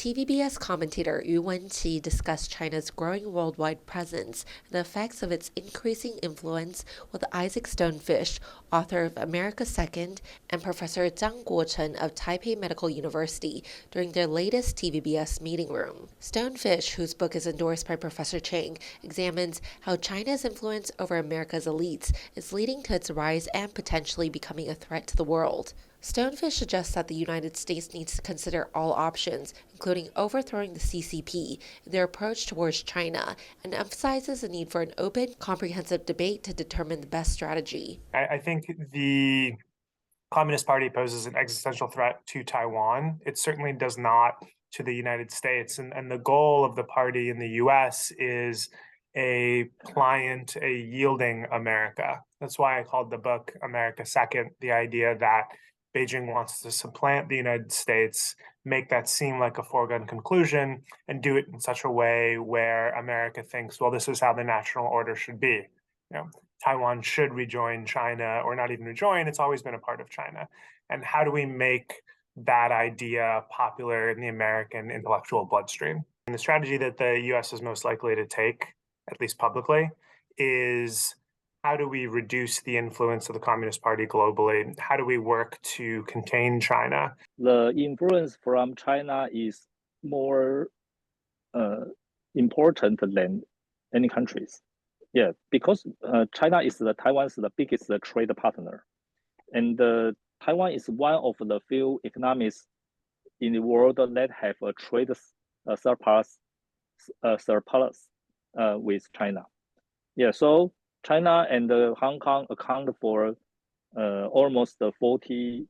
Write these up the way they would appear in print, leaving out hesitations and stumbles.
TVBS commentator Wenchi Yu discussed China's growing worldwide presence and the effects of its increasing influence with Isaac Stonefish, author of America Second, and Professor Zhang Guochen of Taipei Medical University during their latest TVBS meeting room. Stonefish, whose book is endorsed by Professor Chang, examines how China's influence over America's elites is leading to its rise and potentially becoming a threat to the world. Stonefish suggests that the United States needs to consider all options, including overthrowing the CCP, in their approach towards China, and emphasizes the need for an open, comprehensive debate to determine the best strategy. I think the Communist Party poses an existential threat to Taiwan. It certainly does not to the United States. And the goal of the party in the US is a pliant, a yielding America. That's why I called the book America Second, the idea that Beijing wants to supplant the United States, make that seem like a foregone conclusion, and do it in such a way where America thinks, well, this is how the national order should be. Taiwan should rejoin China, or not even rejoin, it's always been a part of China. And how do we make that idea popular in the American intellectual bloodstream? And the strategy that the US is most likely to take, at least publicly, is how do we reduce the influence of the Communist Party globally? How do we work to contain China? The influence from China is more important than any countries. Yeah, because China is Taiwan's the biggest trade partner, and Taiwan is one of the few economies in the world that have a trade surplus with China. Yeah, so China and Hong Kong account for almost 40%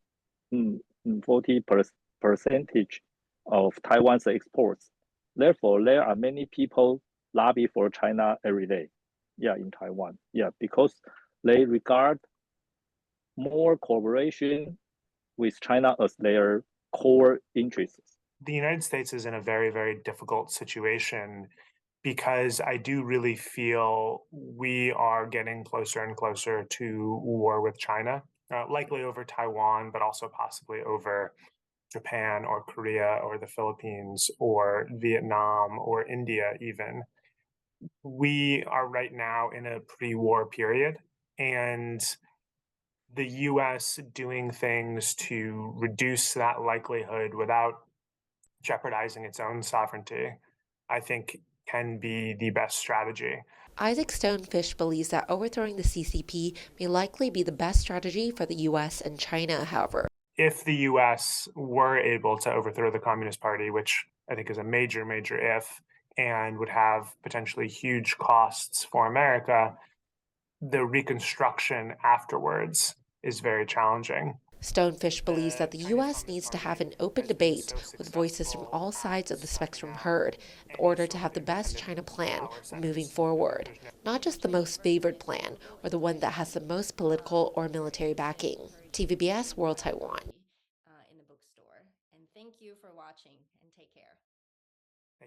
of Taiwan's exports. Therefore, there are many people lobby for China every day. Yeah, in Taiwan. Yeah, because they regard more cooperation with China as their core interests. The United States is in a very, very difficult situation because I do really feel we are getting closer and closer to war with China, likely over Taiwan, but also possibly over Japan or Korea or the Philippines or Vietnam or India even. We are right now in a pre-war period, and the US doing things to reduce that likelihood without jeopardizing its own sovereignty, I think can be the best strategy. Isaac Stonefish believes that overthrowing the CCP may likely be the best strategy for the US and China, however. If the US were able to overthrow the Communist Party, which I think is a major, major if, and would have potentially huge costs for America, the reconstruction afterwards is very challenging. Stonefish believes that the U.S. needs to have an open debate with voices from all sides of the spectrum heard in order to have the best China plan for moving forward, not just the most favored plan or the one that has the most political or military backing. TVBS World Taiwan. In the bookstore. And thank you for watching.